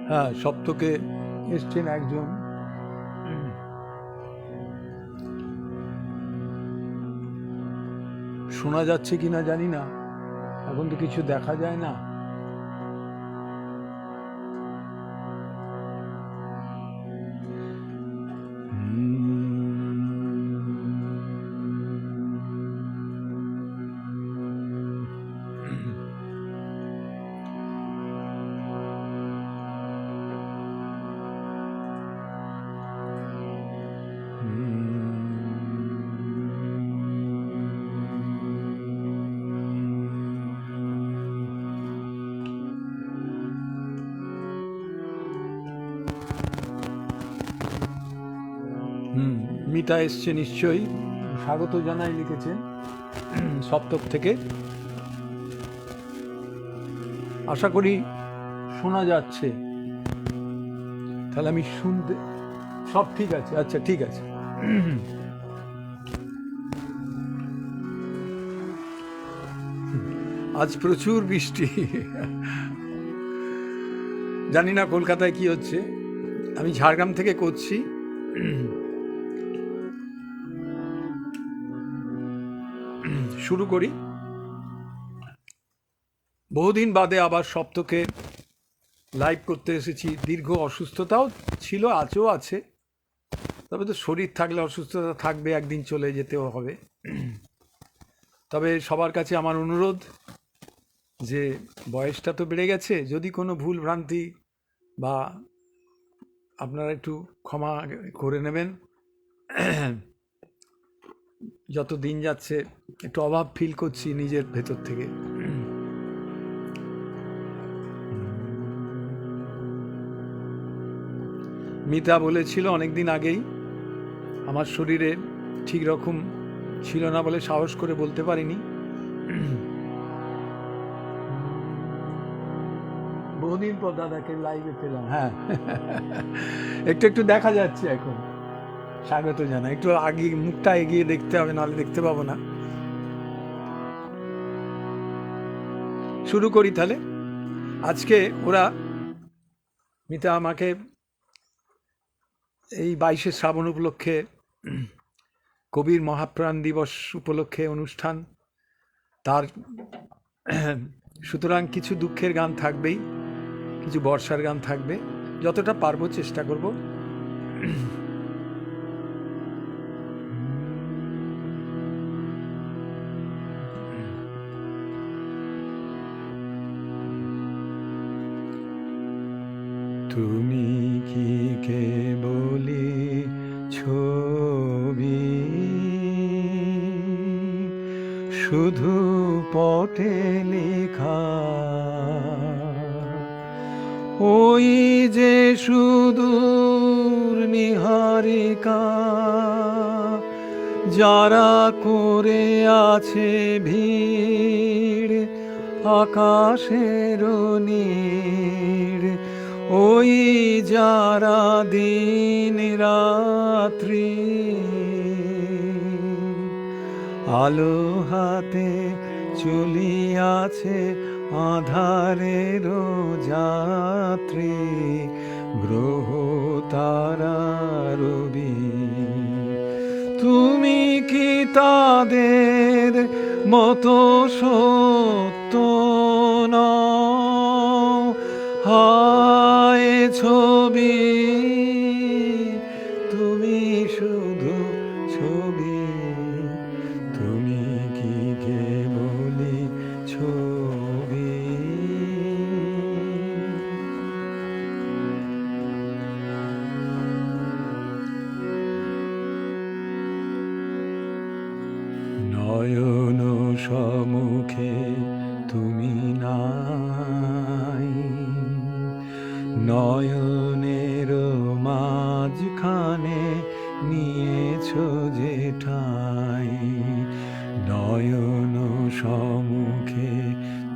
হ্যাঁ, সপ্তকে এসছেন একজন, শোনা যাচ্ছে কিনা জানি না, এখন তো কিছু দেখা যায় না। মিতা এসছে নিশ্চয়ই, স্বাগত জানাই লিখেছেন সপ্তক থেকে। আশা করি শোনা যাচ্ছে, তাহলে আমি শুনতে, সব ঠিক আছে? আচ্ছা, ঠিক আছে। আজ প্রচুর বৃষ্টি, জানি না কলকাতায় কি হচ্ছে। আমি ঝাড়গ্রাম থেকে করছি। শুরু করি। বহুদিন বাদে আবার সপ্তকে লাইভ করতে এসেছি। দীর্ঘ অসুস্থতাও ছিল, আজও আছে, তবে তো শরীর থাকলে অসুস্থতা থাকবে, একদিন চলে যেতেও হবে। তবে সবার কাছে আমার অনুরোধ যে বয়সটা তো বেড়ে গেছে, যদি কোনো ভুল ভ্রান্তি বা আপনারা একটু ক্ষমা করে নেবেন। যত দিন যাচ্ছে একটু অভাব ফিল করছি নিজের ভেতর থেকে। মিতা বলেছিল অনেকদিন আগেই, আমার শরীরে ঠিক রকম ছিল না বলে সাহস করে বলতে পারিনি। বহুদিন পর দাদাকে লাইভে পেলাম। হ্যাঁ, একটু একটু দেখা যাচ্ছে এখন। স্বাগত জানাই। একটু আগে মুখটা এগিয়ে দেখতে হবে, নাহলে দেখতে পাবো না। শুরু করি তাহলে। আজকে ওরা, মিতা আমাকে এই 22শে শ্রাবণ উপলক্ষে, কবির মহাপ্রাণ দিবস উপলক্ষে অনুষ্ঠান, তার সুতরাং কিছু দুঃখের গান থাকবেই, কিছু বর্ষার গান থাকবে, যতটা পারবো চেষ্টা করব। তুমি কি কেবলি ছবি, শুধু পটে লেখা, ওই যে সুদূর নিহারিকা, যারা করে আছে ভিড় আকাশের নীড়, ওই যারা দিন রাত্রি আলো হাতে চলিয়াছে আধারের যাত্রী, গ্রহ তারা রবি, তুমি কি তাদের মতো সত্য নও? হায় ছবি, তুমি শুধু ছবি, তুমি কি কেবলই ছবি। নয়ন সম্মুখে তুমি নাই, নয়নের মাঝখানে নিয়েছো যে ঠাই। নয়ন সম্মুখে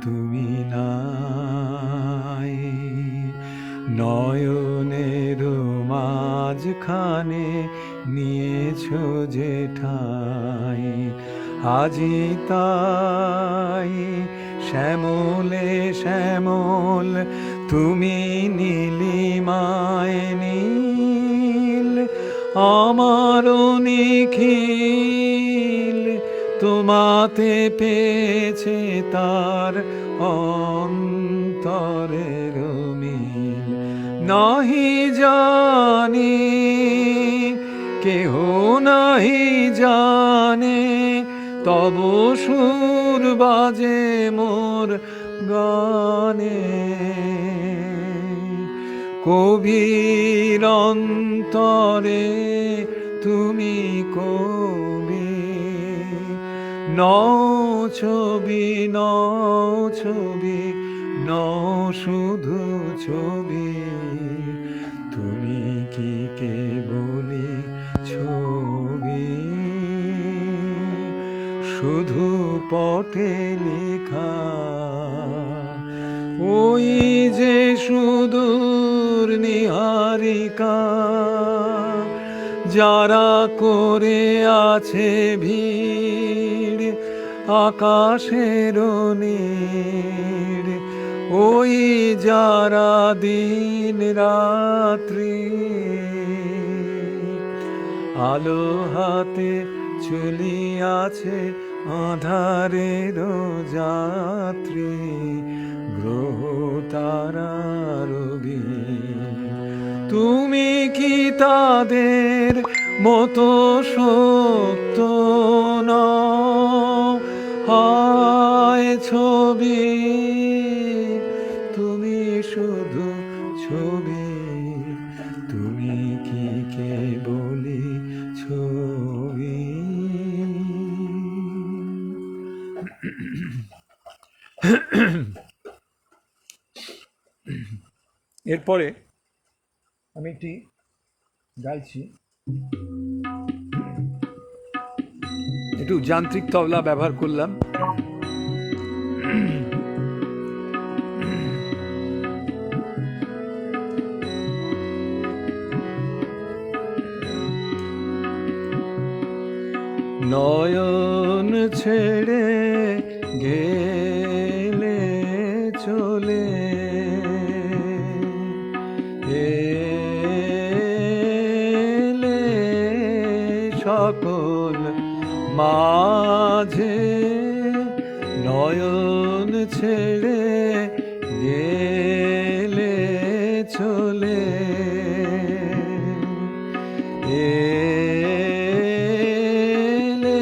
তুমি নাই, নয়নের মাঝখানে নিয়েছো যে ঠাই। আজি তাই শ্যামলে শ্যামল, তুমি নীলিমায় নীল, আমারও নিখিল তোমাতে পেয়েছে তার অন্তরের মিল। নাহি জানি কেহ নাহি জানে, তব সুর বাজে মোর গানে। কবির অন্তরে তুমি কবি, নও ছবি নও ছবি, নও শুধু ছবি, তুমি কি কেবলই ছবি। শুধু পটে লেখা ওই যে সুদূর নিহারিকা, যারা করে আছে ভিড় আকাশের নীড়, ওই যারা দিন রাত্রি আলো হাতে চলিয়াছে আঁধারের যাত্রী। গ্রহ তারা রবি, তুমি কি তাদের মতো সত্য নও? হায় ছবি, তুমি শুধু ছবি, তুমি কি কেবলই ছবি। এরপরে আমি একটি গাইছি, একটু যান্ত্রিক তবলা ব্যবহার করলাম। নয়ন ছেড়ে গেলে চলে, এলে সকল মাঝে। নয়ন ছেড়ে গেলে চলে, এলে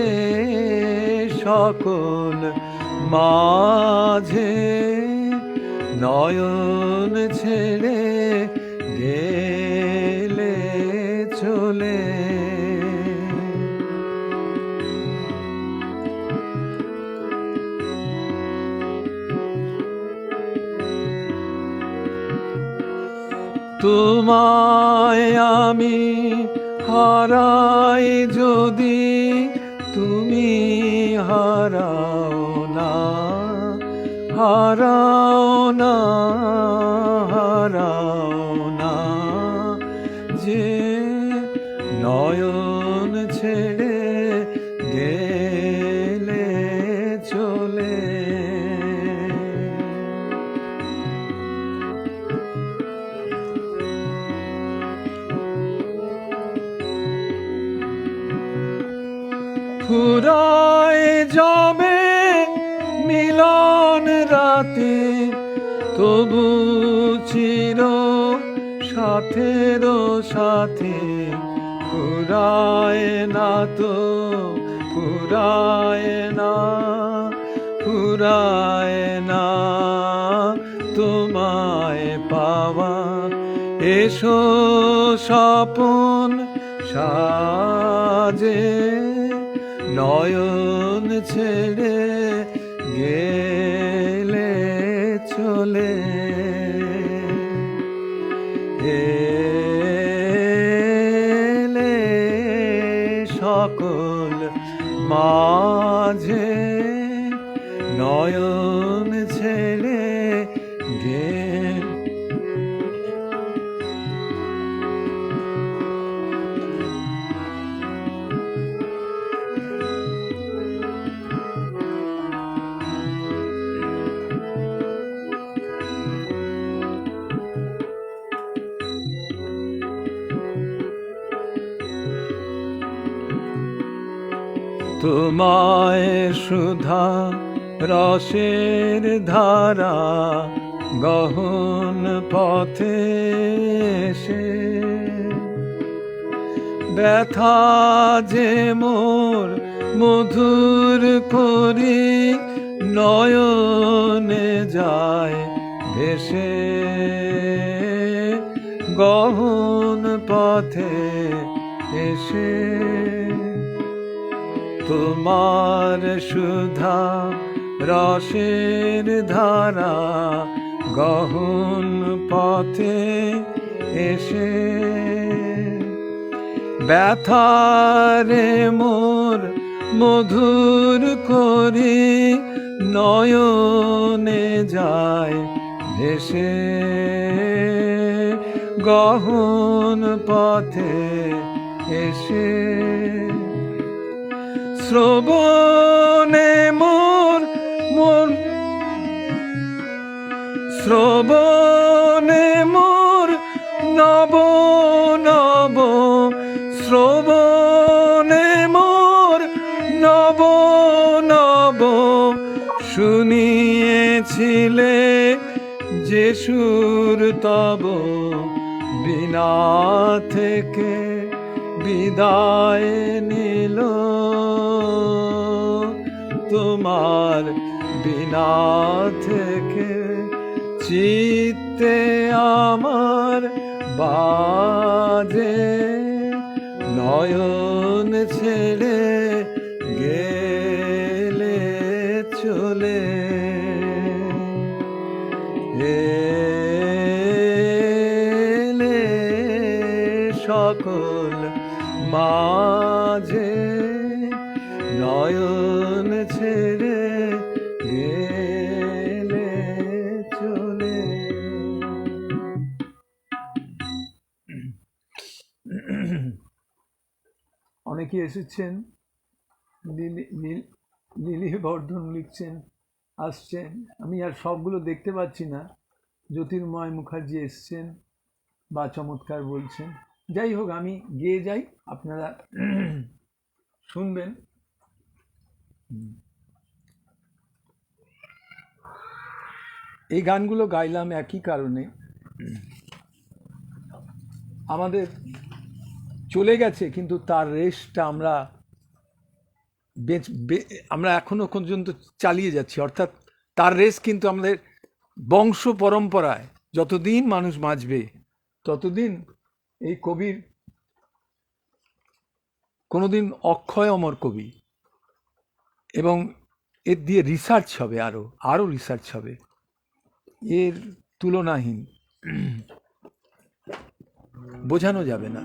সকল মাঝে। নয়ন ছেড়ে গেলে চলে, তোমায় আমি হারাই যদি, তুমি হারাও না, হারাও না, হারাও না যে। নয়ন ছেড়ে গেলে চলে, ফুরায় যাবে মিলন রাতে, তবু চির সাথের সাথে ফুরায় না তো, ফুরায় না, ফুরায় না তোমায় পাওয়া। এসো স্বপন সাজে নয়ন ছেড়ে গেলে চলে, এলে সকল মাঝে নয়ন ছেড়ে তোমায় সুধা রসের ধারা গহন পথে এসে, ব্যথা যে মোর মধুর করি নয়নে যায় ভেসে, গহন পথে এসে তোমার সুধা রসের ধারা গহন পথে এসে, ব্যথারে মোর মধুর করি নয়নে যায় ভেসে, গহন পথে এসে। শ্রবণে মোর মন, শ্রবণে মোর নব নব, শ্রবণে মোর নব নব শুনিয়েছিলে যে সুর তব, বিনা থেকে বিদায় নিল তোমার, বিনা থেকে চিত্তে আমার বাজে নয়ন ছেড়ে গেলে চলে, এলে সকল মাঝে নয়ন ছেড়ে গেলে চলে। অনেকে এসেছেন, লিলি বর্ধন লিখছেন, আসছেন। আমি আর সবগুলো দেখতে পাচ্ছি না। জ্যোতির্ময় মুখার্জি এসছেন বা চমৎকার বলছেন। যাই হোক, আমি গেয়ে যাই, আপনারা শুনবেন। এই গানগুলো গাইলাম একই কারণে, আমাদের চলে গেছে কিন্তু তার রেশটা আমরা এখনো পর্যন্ত চালিয়ে যাচ্ছি। অর্থাৎ তার রেশ কিন্তু আমাদের বংশ পরম্পরায় যতদিন মানুষ বাঁচবে ততদিন এই কবির কোনোদিন অক্ষয় অমর কবি, এবং এর দিয়ে রিসার্চ হবে, আরো রিসার্চ হবে, এর তুলনাহীন, বোঝানো যাবে না।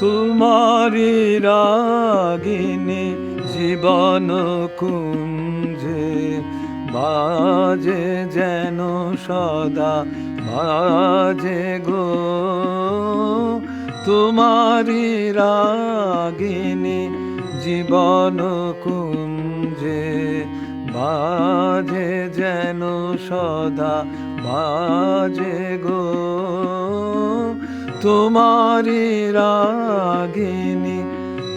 তোমারি রাগিনী জীবন কুঞ্জে বাজে যেন সদা বাজে গো, তোমারি রাগিনী জীবন কুঞ্জে বাজে যেন সদা বাজে গো, তোমারি রাগিনী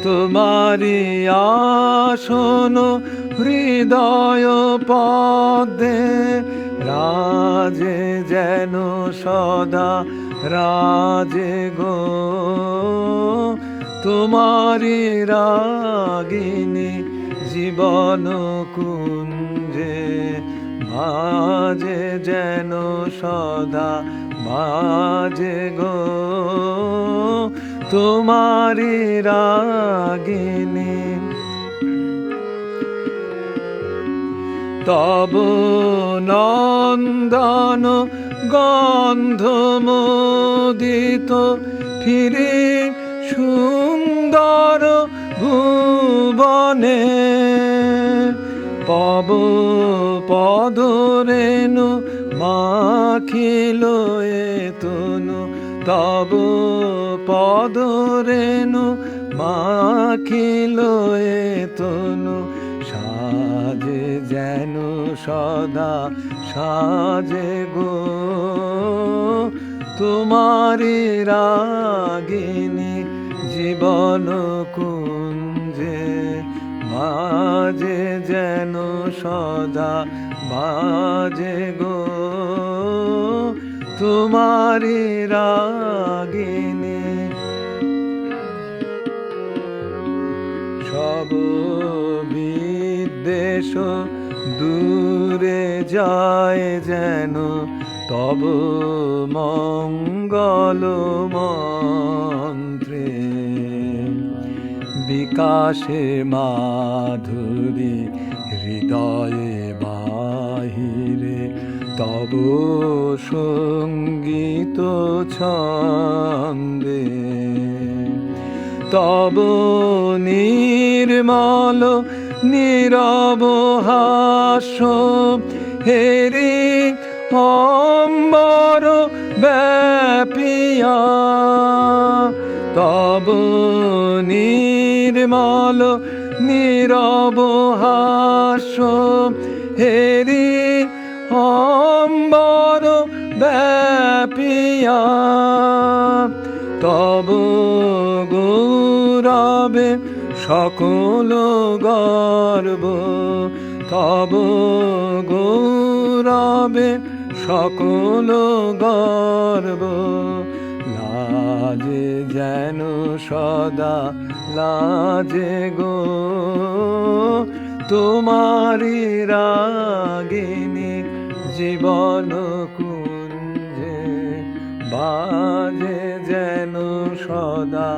তোমারি আসন হৃদয় পদ্মে রাজে যেন সদা রাজে গো, তোমারি রাগিনী জীবন কুঞ্জে বাজে যেন সদা বাজে গো, তোমারি রাগিনী। তব নন্দন গন্ধ মোদিত ফিরে সুন্দর ভুবনে, পব পদরেণু মাখিল এ তনু, তব পদরেণু মাখিল এ তনু, সাজে যেন সদা সাজে গো, তোমারি রাগিনী জীবন কুঞ্জে বাজে যেন সদা বাজে গো, তোমারি রাগিনী। সব বিদ্বেষ দূরে যায় যেন তব মঙ্গল মন্ত্রে, বিকাশে মাধুরী হৃদয়ে বাহিরে তব সঙ্গীত ছন্দে, তব নির্মল নীরব হাস্য হেরি অম্বর ব্যাপিয়া, তব নির্মল নীরব হাস্য হেরি অম্বর ব্যাপিয়া, তব গৌরবে সকল গর্ব, তব গৌরবে সকল গর্ব, লাজে যেন সদা লাজে গো, তোমারি রাগিনী জীবন কুঞ্জে বাজে যেন সদা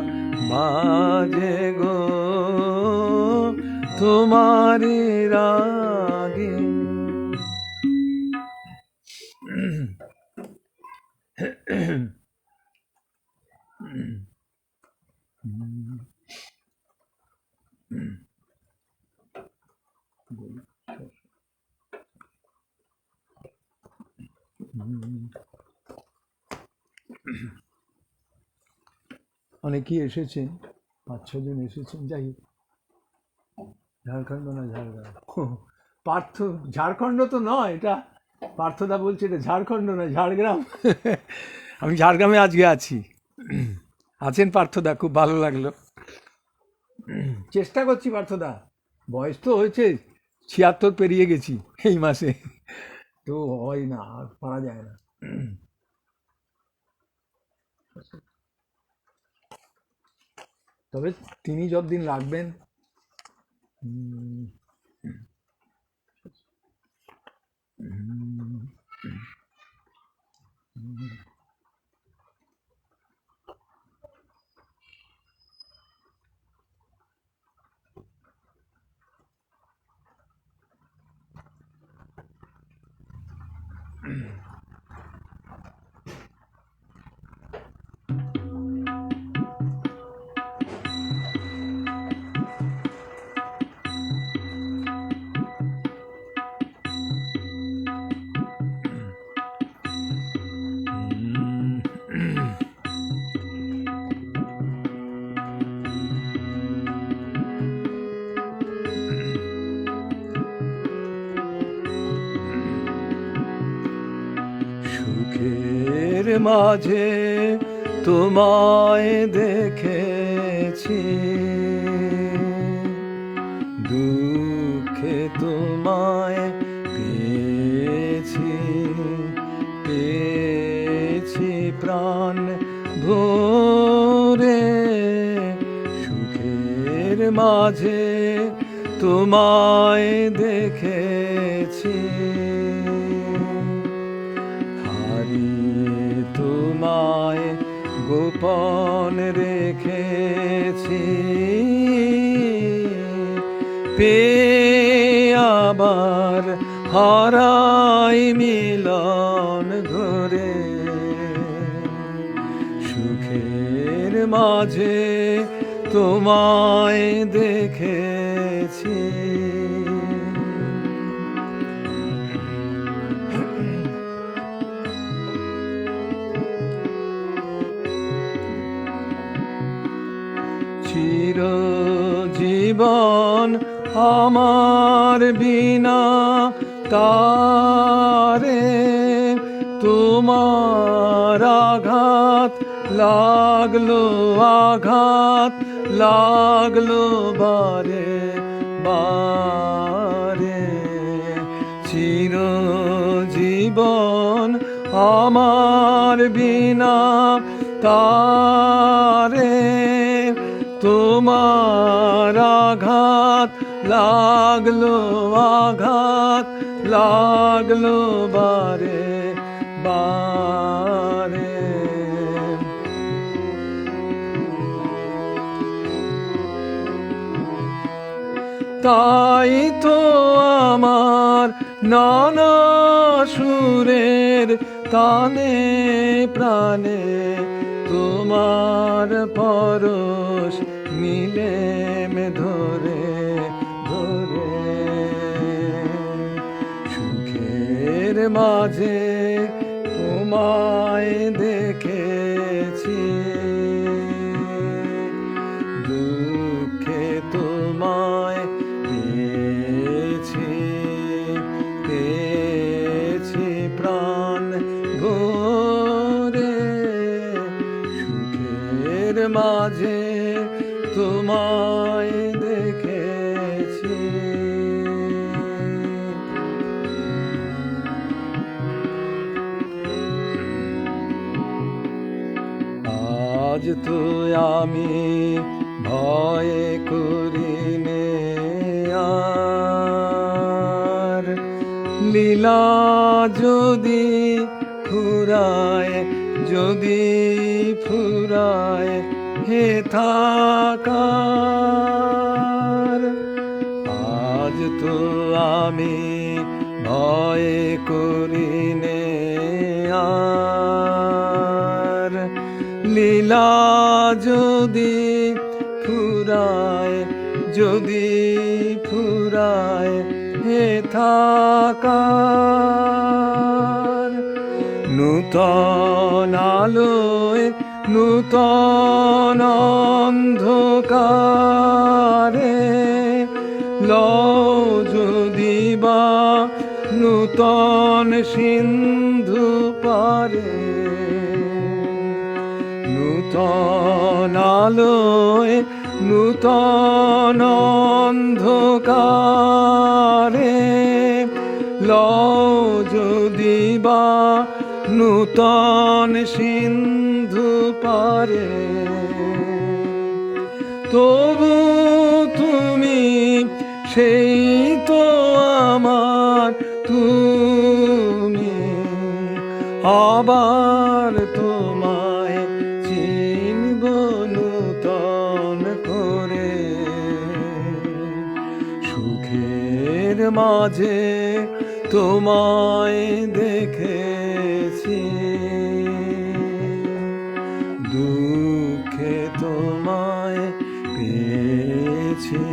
বাজে গো, তোমারি রাগিনী। অনেকেই এসেছেন, 5-6 জন এসেছেন। যাই হোক, ঝাড়খণ্ড না ঝাড়গ্রাম, পার্থ ঝাড়খণ্ড তো নয়, এটা পার্থদা বলছে এটা ঝাড়খণ্ড না ঝাড়গ্রাম। আমি ঝাড়গ্রামে আজকে আছি। আছেন পার্থদা, খুব ভালো লাগলো। চেষ্টা করছি পার্থদা, বয়স তো হয়েছে 76 পেরিয়ে গেছি এই মাসে, তো হয় না, আর পারা যায় না। তবে তিনি যতদিন রাখবেন, সুখের মাঝে তোমায় দেখেছি, দুঃখে তোমায় পেয়েছি, পেয়েছি প্রাণ ভরে। সুখের মাঝে তোমায় দেখেছি, হারিয়ে তোমায় গোপন রেখেছি, পেয়ে আবার হারাই মিলন ঘরে। সুখের মাঝে তোমায় দেখেছি, চিরজীবন আমার বিনা তারে তোমার আঘাত লাগলো, আঘাত লাগলো বারে বারে। চিরজীবন আমার বিনা তারে তোমার আঘাত লাগলো, আঘাত লাগলো বারে বারে। তাই তো আমার নানা সুরের তানে প্রাণে তোমার পরশ মিলে মে ধরে ধরে। সুখের মাঝে তোমায় দেখেছি, দুঃখে তোমায় পেয়েছি, পেয়েছি প্রাণ ভরে। সুখের মাঝে তোমায় দেখেছি, আজ তো আমি ভয় করিনে আর, লীলা যদি ফুরায়, যদি ফুরায় হে থাকার। আজ তো আমি ভয় করিনে আর, লীলা যদি ফুরায়, যদি ফুরায় হে থাকার। নূতন আলোয় নূতন অন্ধকারে লও যদি বা নূতন সিন্ধু পারে। নূতন আলোয় নূতন অন্ধকারে লও যদি বা নূতন সিন্ধু পারে। তবু তুমি সেই তো আমার, তুমি আবার তোমায় চিনব নূতন করে। সুখের মাঝে তোমায় দেখেছি, দুঃখে তোমায় পেয়েছি,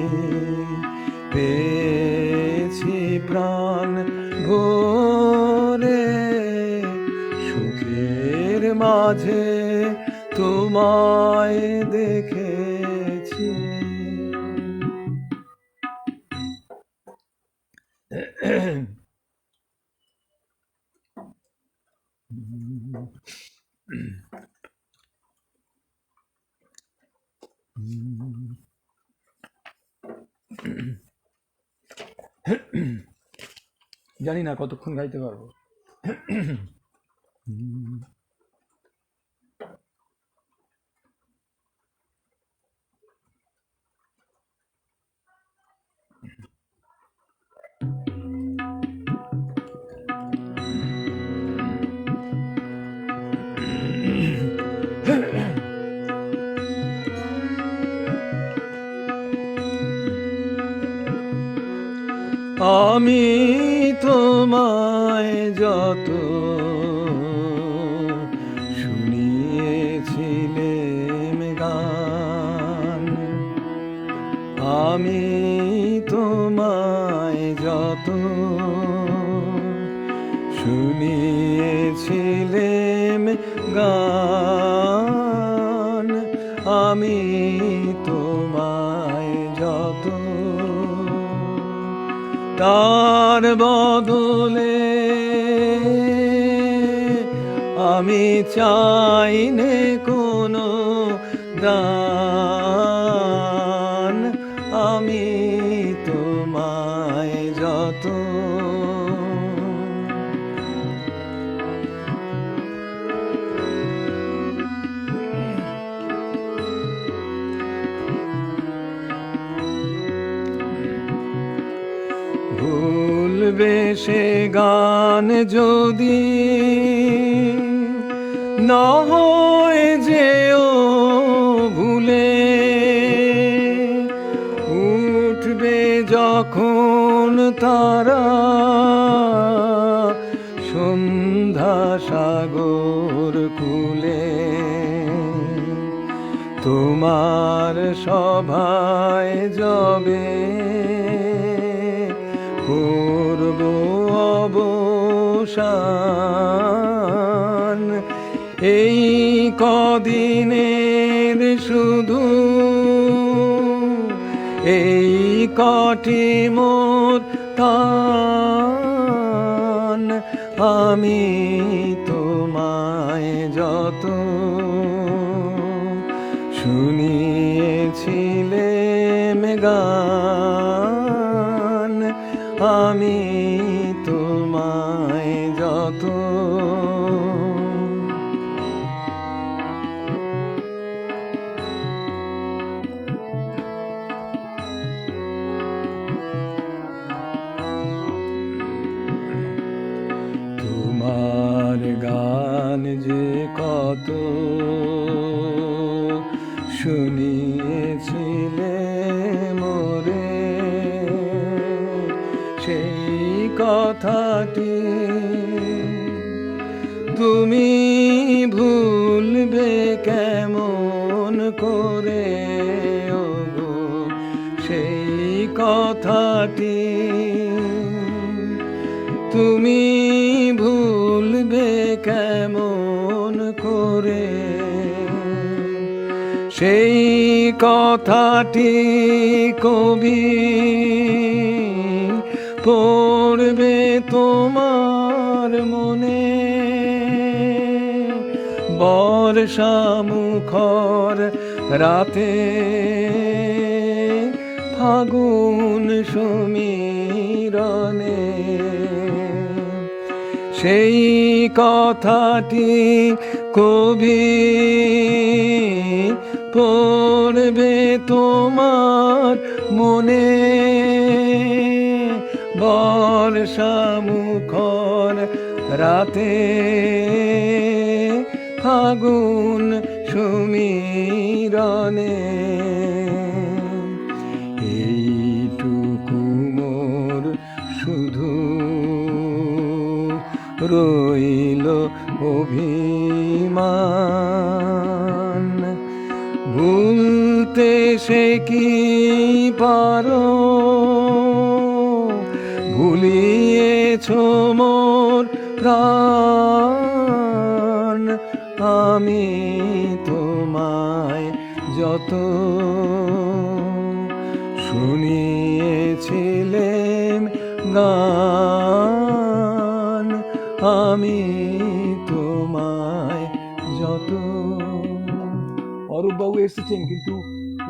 পেয়েছি প্রাণ ভরে। সুখের মাঝে তোমায় দেখেছি। জানি না কতক্ষণ গাইতে পারবো। আমি তোমায় যত শুনিয়েছিলাম গান, আমি তোমায় যত শুনিয়েছিলাম গান, আমি তোমায় যত তার বদলে আমি চাই নে কোনো দান, আমি তোমায় যত ভুলবে সে গান যদি না হয় যেও ভুলে, উঠবে যখন তারা সন্ধ্যা সাগর কূলে, তোমার সভায় যাবে করব অবসান, এই কদিনের শুধু এই কটি মোর টান, আমি তোমায় যত শুনিয়েছিলাম গান, আমি তোমায় যত তোমার গান যে কত শুনিয়েছিলে মোরে, সেই কথাটি তুমি ভুলবে কেমন করে ওগো, সেই কথাটি তুমি ভুলবে কেমন করে, সেই কথাটি কবি পড়বে তোমার মনে, বর্ষা মুখর রাতে ফাগুন সমীরণে, সেই কথাটি কবি পড়বে তোমার মনে, বর্ষা মুখর রাতে ফাগুন সমীরণে, এইটুকু মোর শুধু রইল অভিমান, ভুলতে সে কি পারো, ভুলিয়েছ মোর প্রাণ, আমি তোমায় যত শুনিয়েছিলাম গান, আমি তোমায় অরূপবাবু এসেছেন, কিন্তু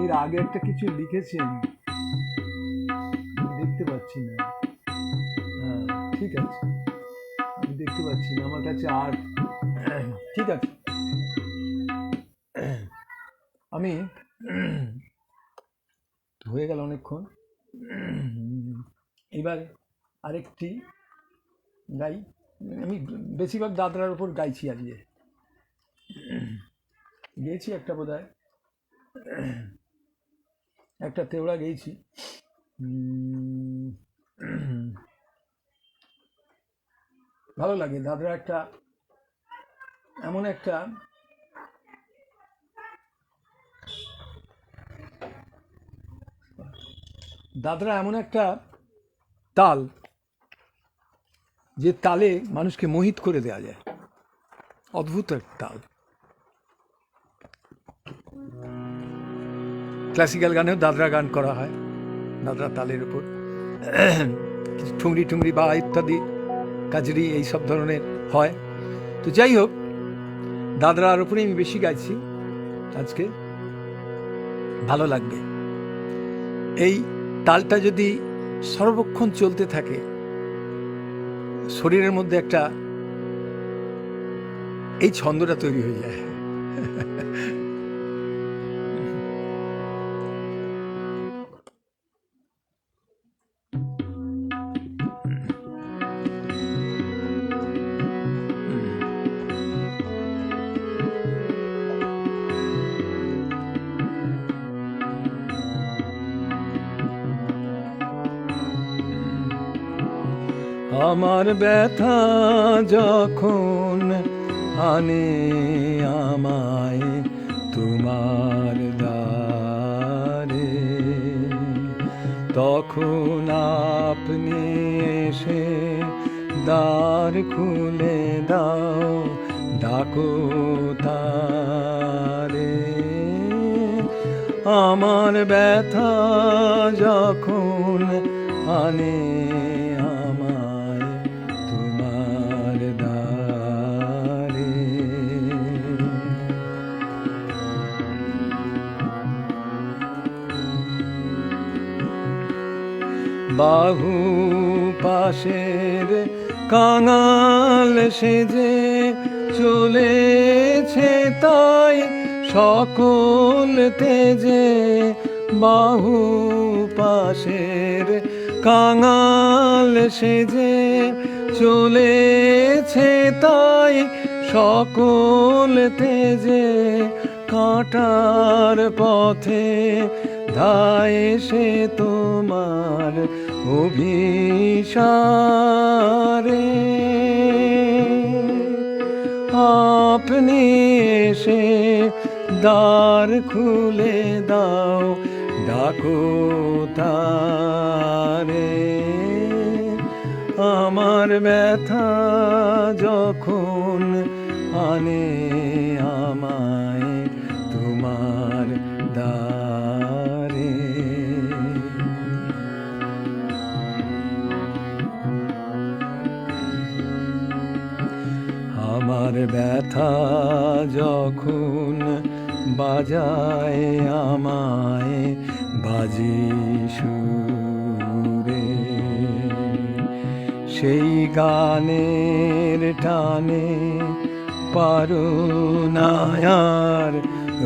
এর আগে একটা কিছু লিখেছেন, আমি দেখতে পাচ্ছি না। হ্যাঁ, ঠিক আছে, আমি দেখতে পাচ্ছি না আমার কাছে। আর ঠিক আছে, আমি হয়ে গেল অনেকক্ষণ। এবার আরেকটি গাই। আমি বেশিরভাগ দাদরার উপর গাইছি আজকে। গেয়েছি একটা বোধহয়, একটা তেওড়া গেয়েছি। ভালো লাগে দাদরা, একটা এমন একটা দাদরা এমন একটা তাল, যে তালে মানুষকে মোহিত করে দেওয়া যায়। অদ্ভুত একটা তাল। ক্লাসিক্যাল গানেও দাদরা গান করা হয় দাদরা তালের উপর, কিছু ঠুংরি ঠুংরি বা ইত্যাদি কাজরি এইসব ধরনের হয়। তো যাই হোক, দাদরার উপরে আমি বেশি গাইছি আজকে, ভালো লাগবে। এই তালটা যদি সর্বক্ষণ চলতে থাকে, শরীরের মধ্যে একটা এই ছন্দটা তৈরি হয়ে যায়। আমার ব্যথা যখন আনে আমায় তোমার দ্বারে, তখন আপনি এসে দ্বার খুলে দাও, ডাকো তারে। আমার ব্যথা যখন আনে বাহু পাশের কাঙাল সেজে চলেছে তাই সকল তেজে, বাহু পাশের কাঙাল সেজে চলেছে তাই সকল তেজে, কাঁটার পথে ধায় সে তোমার অভিসারে, আপনি এসে দ্বার খুলে দাও, ডাকো তারে। আমার ব্যথা যখন আনে আমায় তোমার দ্বারে। আমার ব্যথা যখন বাজায় আমায় বাজি সুরে, সেই গানের টানে পারো না আর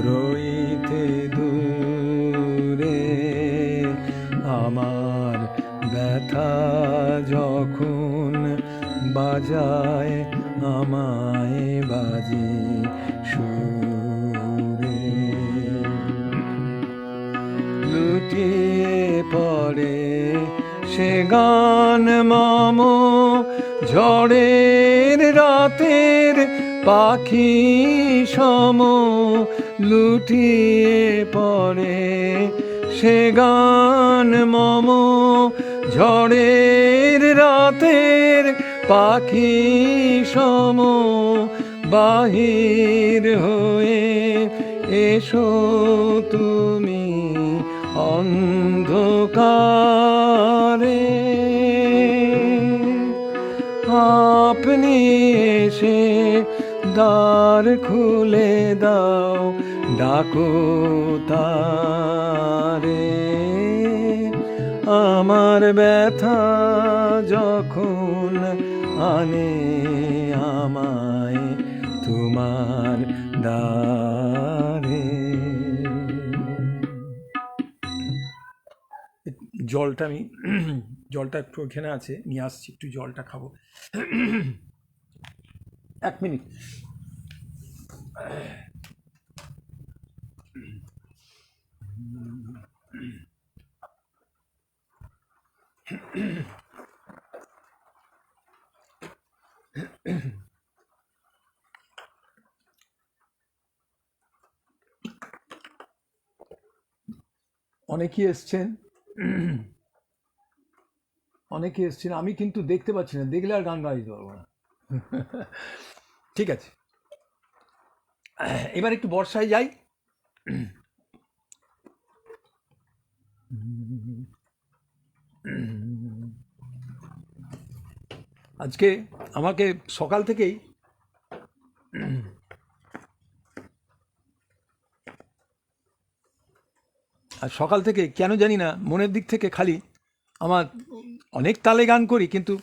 রইতে দূরে। আমার ব্যথা যখন বাজায় আমায় বাজি সুরে, লুটিয়ে পড়ে সে গান মম ঝড়ের রাতের পাখি সম, লুটিয়ে পড়ে সে গান মম ঝড়ের রাতের পাখি সম, বাহির হয়ে এসো তুমি অন্ধকারে, আপনি এসে দ্বার খুলে দাও, ডাকো তারে। আমার ব্যথা যখন আনে আমায় তোমার দ্বারে। জলটা আমি জলটা একটু ওখানে আছে, নিয়ে আসছি, একটু জলটা খাবো। 1 মিনিট। অনেকেই এসছেন, আমি কিন্তু দেখতে পাচ্ছি না, দেখলে আর গান গাইতে পারবো না। ঠিক আছে, এবার একটু বর্ষায় যাই। আজকে আমাকে সকাল থেকেই কেন জানি না মনের দিক থেকে খালি আমার অনেক তালে গান করি, কিন্তু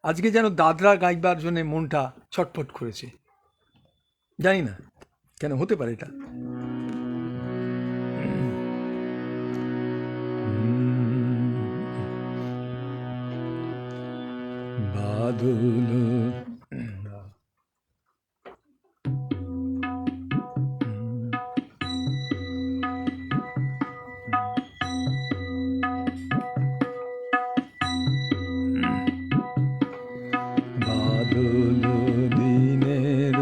আজকে যেন দাদরা গাইবার জন্য মনটা ছটফট করেছে, জানি না কেন হতে পারে এটা। বাদল দিনের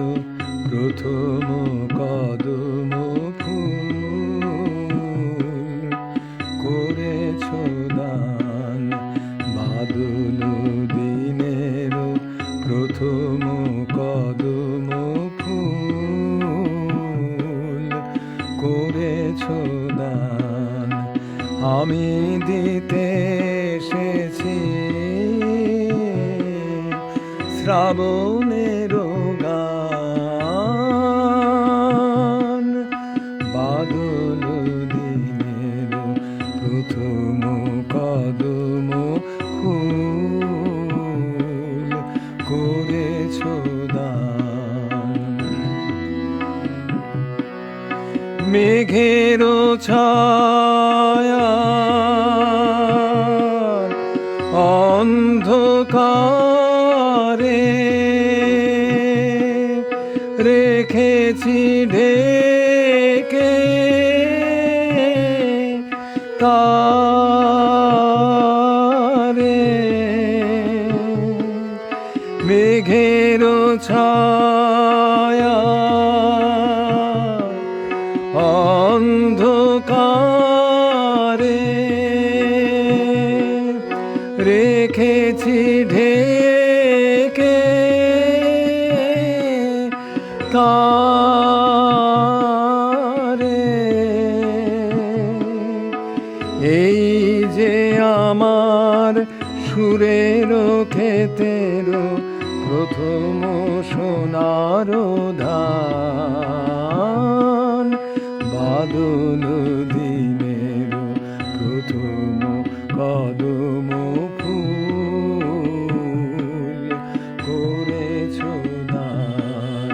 প্রথম কদম ফুল করেছ দান। বাদল দিনের প্রথম কদম ফুল করেছ দান। আমি দিতে এসেছি শ্রাবণের গান। বাদল দিনের প্রথম কদম ফুল করেছ দান। মেঘের ছায়া অন্ধকারে রেখেছি ঢেকে তারে। মেঘের ছায়া অন্ধকারে রেখেছি ঢেকে তারে। এই যে আমার সুরের ক্ষেতের প্রথম সোনার ধান। বাদল দিনের প্রথম কদম ফুল করেছ দান।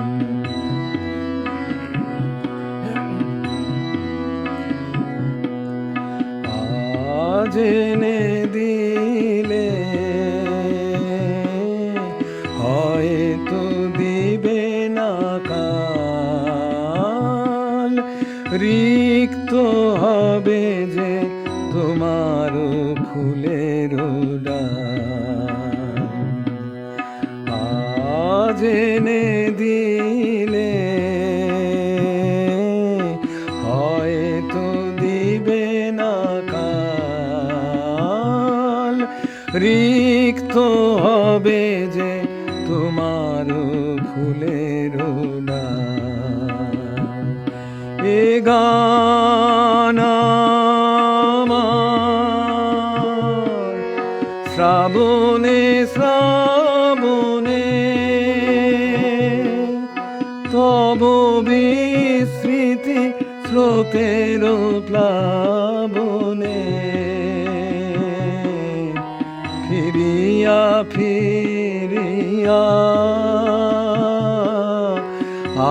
আজ এনে দিলে হয়তো দিবে না কাল, রিক্ত হবে যে তোমার ফুলের ডাল। আজ এনে দিলে হয়তো দিবে না কাল, রিক্ত হবে যে তোমার ফুলের ডাল। এ গান আমার শ্রাবণে শ্রাবণে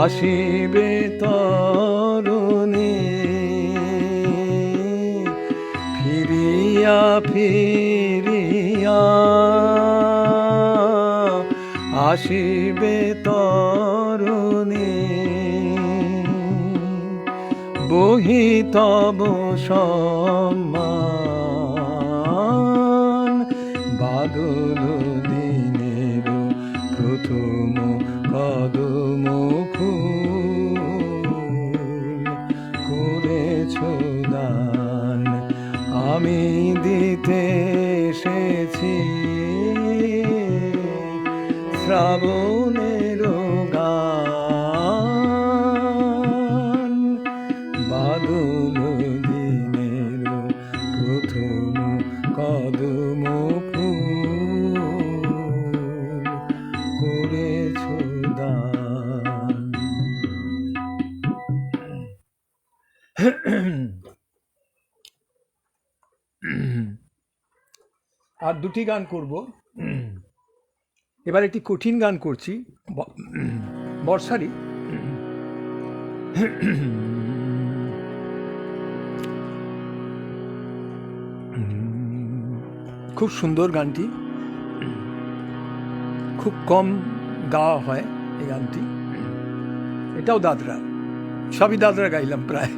আসিবে তরুণী, ফিরিয়া ফিরিয়া আসিবে তরুণী, বহি তব সম্মান, বাদল দিনের প্রথম কদম ফুল করেছ দান, আমি দিতে এসেছি শ্রাবণের গান, বাদল দিনের প্রথম কদম ফুল করেছ দান। আর দুটি গান করব। এবার একটি কঠিন গান করছি, বর্ষারই। খুব সুন্দর গানটি, খুব কম গাওয়া হয় এই গানটি। এটাও দাদরা, সবই দাদরা গাইলাম প্রায়।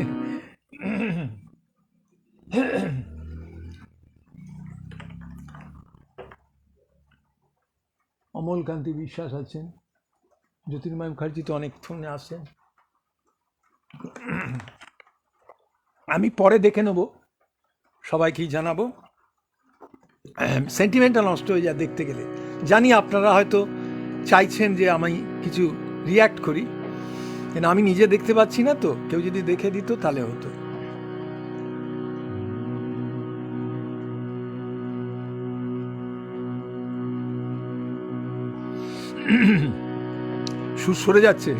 অমলকান্তি বিশ্বাস আছেন, জ্যোতির্ময় মুখার্জি তো অনেকক্ষণে আসেন। আমি পরে দেখে নেব, সবাইকেই জানাবো। সেন্টিমেন্টটা নষ্ট হয়ে যায় দেখতে গেলে। জানি আপনারা হয়তো চাইছেন যে আমি কিছু রিয়্যাক্ট করি, কিন্তু আমি নিজে দেখতে পাচ্ছি না, তো কেউ যদি দেখে দিত তাহলে হতো। সুর সরে যাচ্ছে।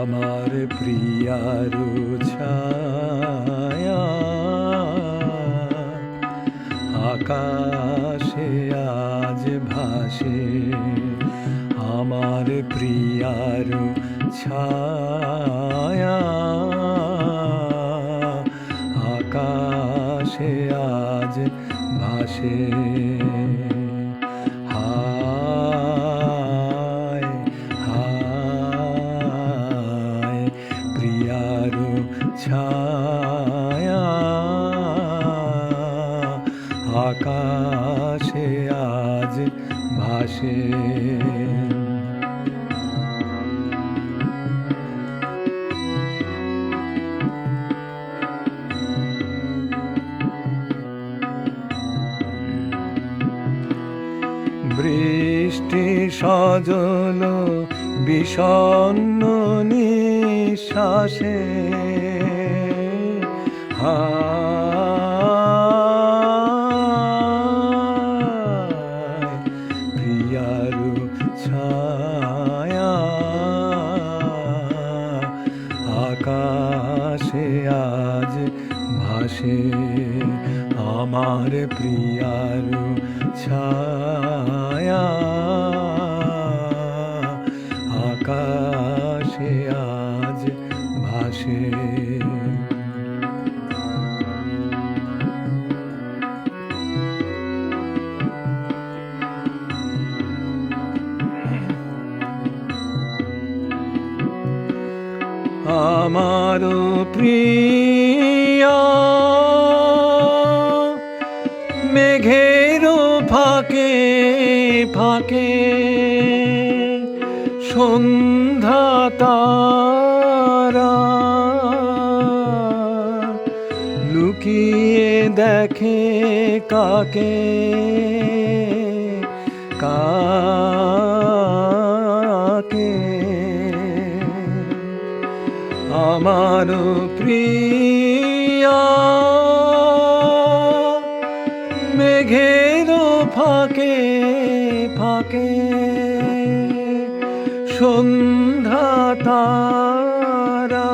আমার প্রিয়ার ছায়া আকাশে আজ ভাসে, আমার প্রিয়ার ছায়া আকাশে আজ ভাসে, হায় হায় প্রিয়ার ছায়া আকাশে আজ ভাসে। বৃষ্টি সজল বিষণ্ণ নিঃশ্বাসে, প্রিয়ার ছায়া আকাশে আজ ভাসে, আমার প্রিয়ার ছায়া আকাশে আজ ভাসে। আমার প্রিয়া মেঘের ফাঁকে ফাঁকে সন্ধ্যা তারা লুকিয়ে দেখে কাকে কাকে, আমার প্রিয়া মেঘের ফাঁকে ফাঁকে সন্ধ্যা তারা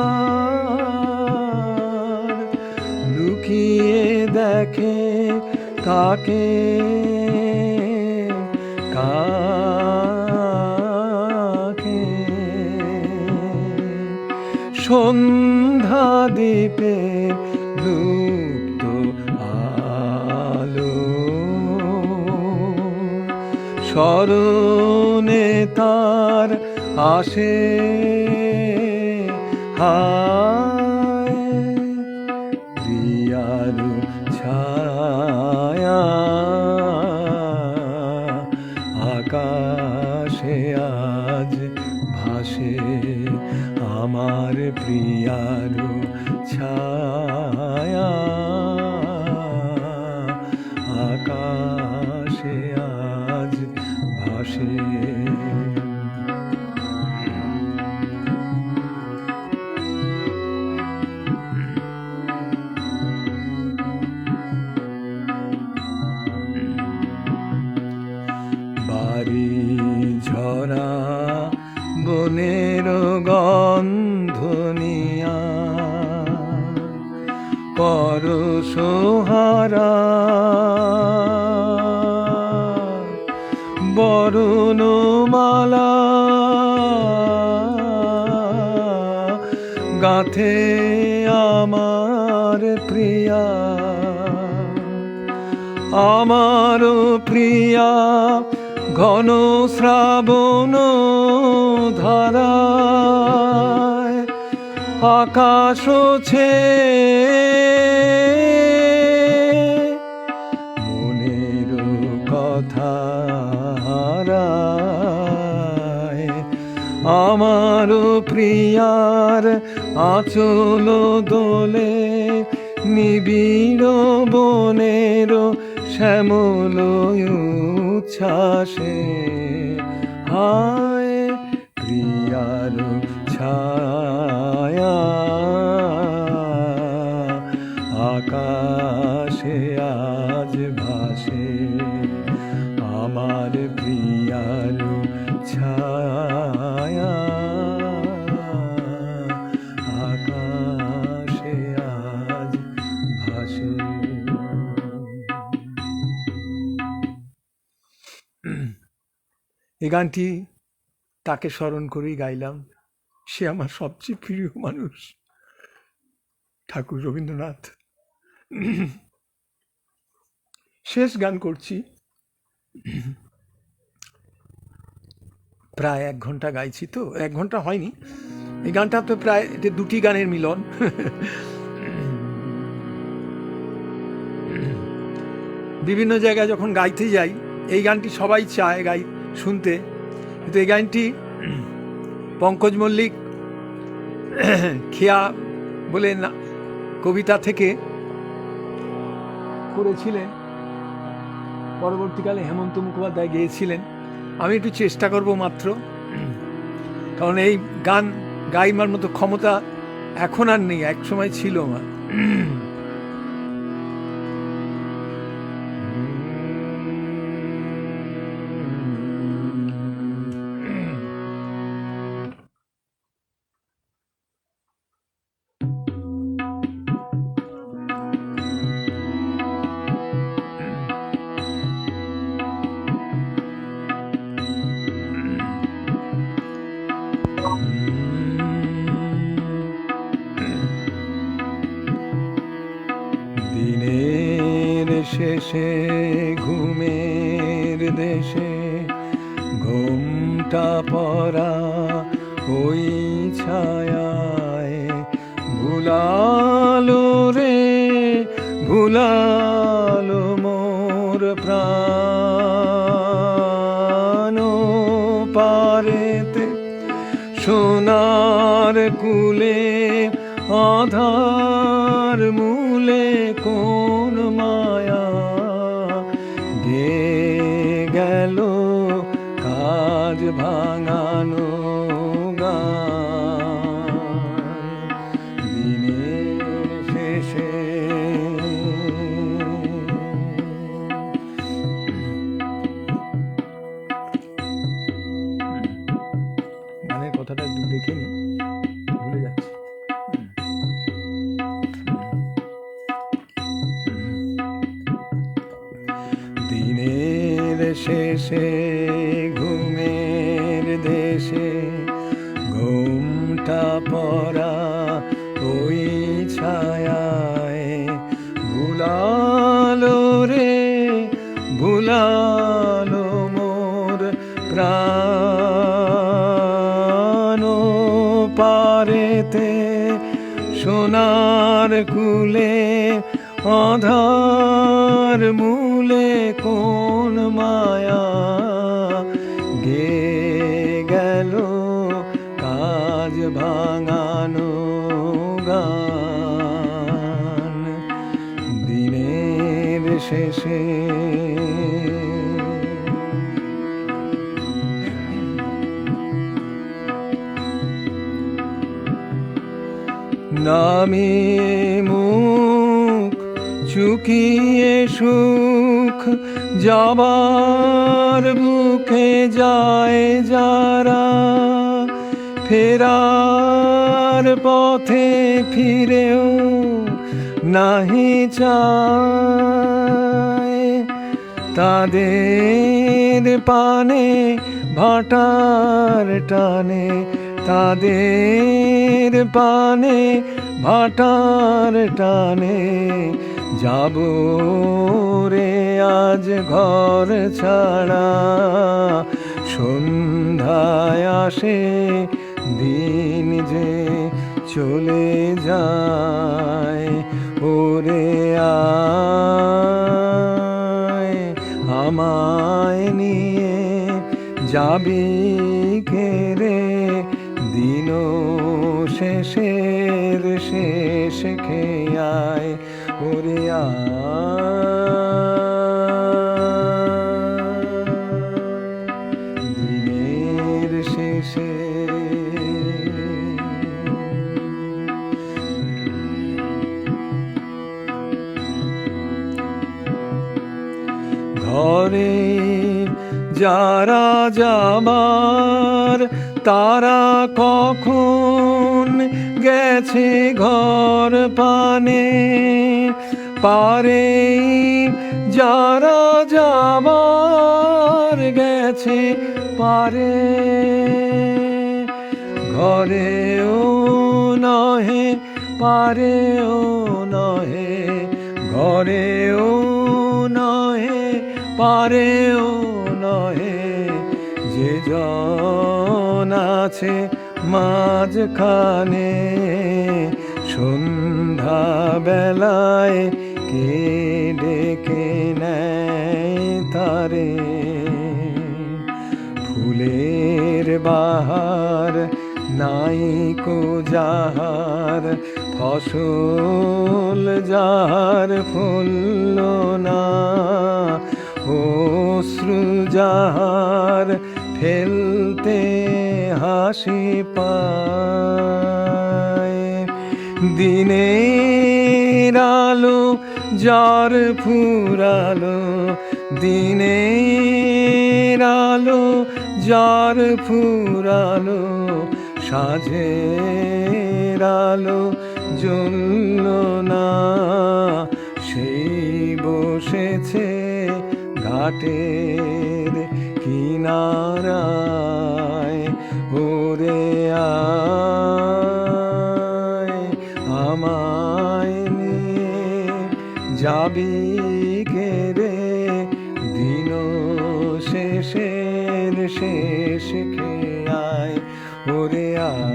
লুকিয়ে দেখে কাকে কাকে, সন্ধ্যা দ্বীপে লুপ্ত আলো স্মরণে তার আসে হায় প্রিয়ার ছায়া আকাশে আজ ভাসে আমার প্রিয়ার ছায়া আকাশে আজ ভাসে। বাড়ি ঝরা বনের গন্ধ নিয়া পরশহারা বরণমালা গাঁথে আমার প্রিয়া, আমার প্রিয়া ঘন শ্রাবণ ধারায় আকাশ ছে মনের কথা হারায় আমার প্রিয়ার আঁচল দোলে নিবিড় বনের শ্যামল উচ্ছ্বাসে হায় প্রিয়ার ছায়া আকাশে আজ ভাসে আমার প্রিয়ার ছায়া আকাশে আজ ভাসে। এই গানটি তাকে স্মরণ করেই গাইলাম। সে আমার সবচেয়ে প্রিয় মানুষ, ঠাকুর রবীন্দ্রনাথ। শেষ গান করছি। প্রায় 1 ঘন্টা গাইছি, তো 1 ঘন্টা হয়নি এই গানটা, তো প্রায় এটা 2টি গানের মিলন। বিভিন্ন জায়গায় যখন গাইতে যাই এই গানটি সবাই চায় গাই শুনতে, কিন্তু এই গানটি পঙ্কজ মল্লিক খেয়া বলে না কবিতা থেকে করেছিলেন, পরবর্তীকালে হেমন্ত মুখোপাধ্যায় গেয়েছিলেন। আমি একটু চেষ্টা করব মাত্র, কারণ এই গান গাইবার মতো ক্ষমতা এখন আর নেই, এক সময় ছিল আমার। দিনের শেষে ঘুমের দেশে ঘুমটা পড়া ওই ছায়ায় ভুলালো রে ভুলালো মোর প্রাণ পারেতে সোনার কুলে আধার মূলে কোন মায়া গে গেল কাজ ভাঙানো দিনের শেষে। কথাটা একটু দেখে নি, ভুলে যাচ্ছি। দিনের শেষে ঘুমের দেশে ঘুমটা পড়া ওই ছায়ায় ভুলালো রে, ভুলালো মোর প্রাণ পারেতে সোনার কুলে আধার মূলে কোন মায়া গে গেল কাজ ভাঙানো গান দিনের শেষে। নামি মুখ চুকিয়ে সুখ যাবার বুকে যায় যারা, ফেরার পথে ফিরেও নাহি চায়, তাদের পানে ভাটার টানে, তাদের পানে ভাটার টানে যাব রে আজ ঘর ছাড়া। সন্ধ্যায় আসে দিন যে চলে যায়, ওরে আয় আমায় নিয়ে যাবি কে রে, দিন শেষের শেষ খেয়ায় ওরে দিনের শেষে। ঘরে যারা যাবার তারা কখন গেছে ঘর পানে, পারে যারা যাবার গেছে পারে, ঘরেও নহে পারেও নহে, ঘরেও নহে পারেও নহে, যে জন আছে মাঝখানে সন্ধ্যা বেলায় কে ডেকে নেয় তারে। ফুলের বাহার নাইকো যাহার, ফসল যাহার ফুলল না, অশ্রু যাহার ফেলতে হাসি পায়, দিনের আলো যার ফুরালো, দিনের আলো যার ফুরালো, সাঁঝের আলো জ্বলল না, সেই বসেছে ঘাটের কিনারায়, ওরে আয় আমায় নিয়ে যাবি কে রে, দিন শেষের শেষ খেয়ায় ওরে আয়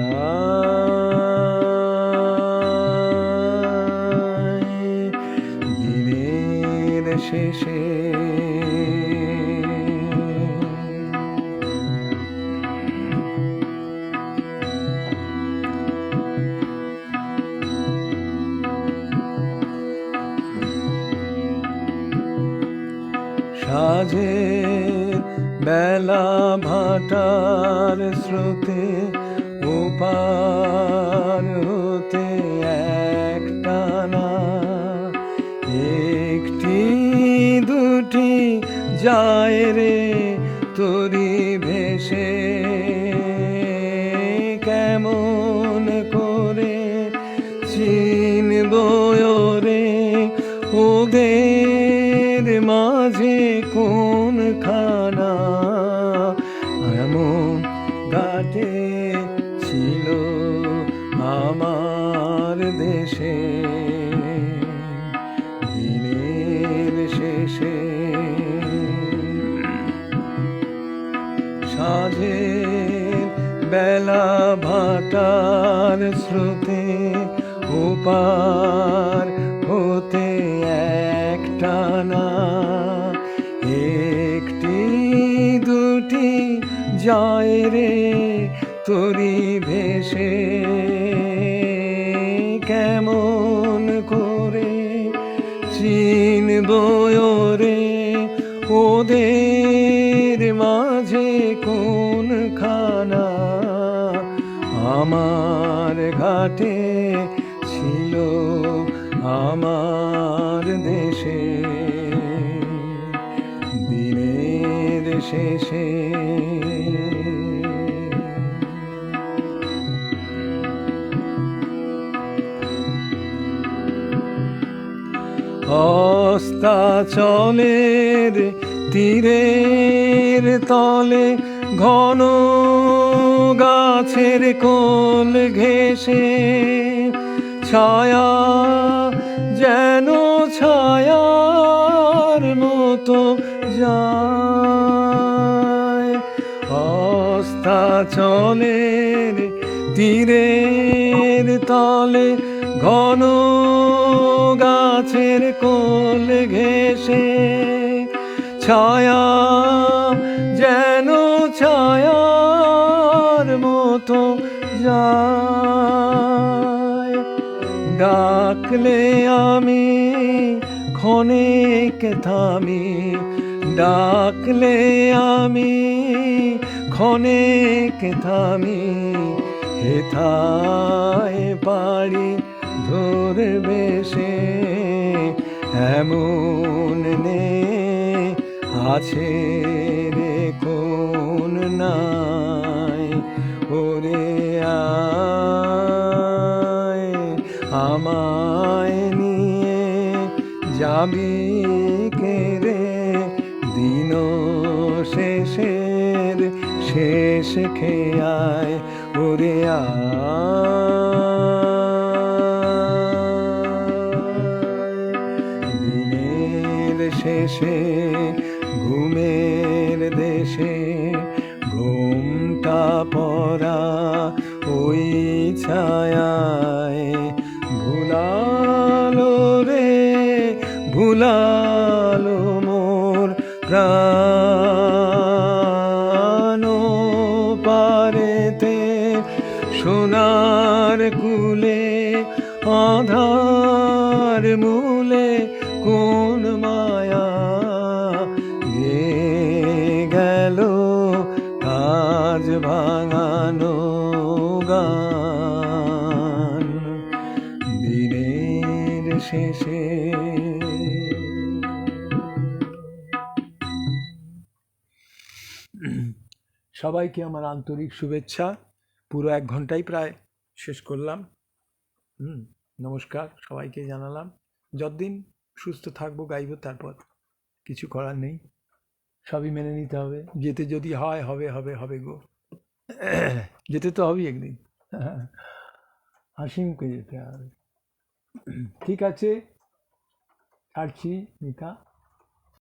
দিনের শেষে। সাঁঝের বেলা ভাটার স্রোতে ওপার হতে একটানা, একটি দুটি যায় রে তরি ভেসে, ঘাটে ছিল আমার দেশে দিনের শেষে সাঁঝের বেলা ভাটার স্রোতে ওপার হতে একটানা একটি দুটি যায় রে তরি ভেসে কেমন করে চিনব রে ওদের মাঝে কোনখানা আমার ঘাটে ছিল আমার দেশে দিনের শেষে অস্তাচলের তীরের তলে ঘন গাছের কোল ঘেঁষে ছায়া যেন ছায়ার মতো যায় অস্তাচলের তীরের তলে ঘন গাছের কোল ঘেঁষে ছায়া যেন ছায়ার মতো যায় ডাকলে আমি ক্ষণেক থামি ডাকলে আমি ক্ষণেক থামি হেথায় পারি ধরবে সে এমন নে আছে রে কোন নাই ওরে আয় আমায় নিয়ে যাবি কে রে দিন শেষের শেষ খেয়ায় ওরে দিনের শেষে ঘুমের দেশে ঘুমটা পড়া ওই ছায়ায় ভুলালো রে ভুলালো মোর প্রাণ পারেতে সোনার কুলে আধার মূলে কোন মায়া গেল কাজ ভাঙানো গান দিনের শেষে সবাইকে আমার আন্তরিক শুভেচ্ছা পুরো 1 ঘন্টাই প্রায় শেষ করলাম নমস্কার সবাইকে জানালাম যতদিন সুস্থ থাকবো গাইব তারপর কিছু করার নেই সবই মেনে নিতে হবে যেতে যদি হয় হবে হবে হবে গো যেতে তো হবেই একদিন হাসিমকে যেতে হবে ঠিক আছে ছাড়ছি মিতা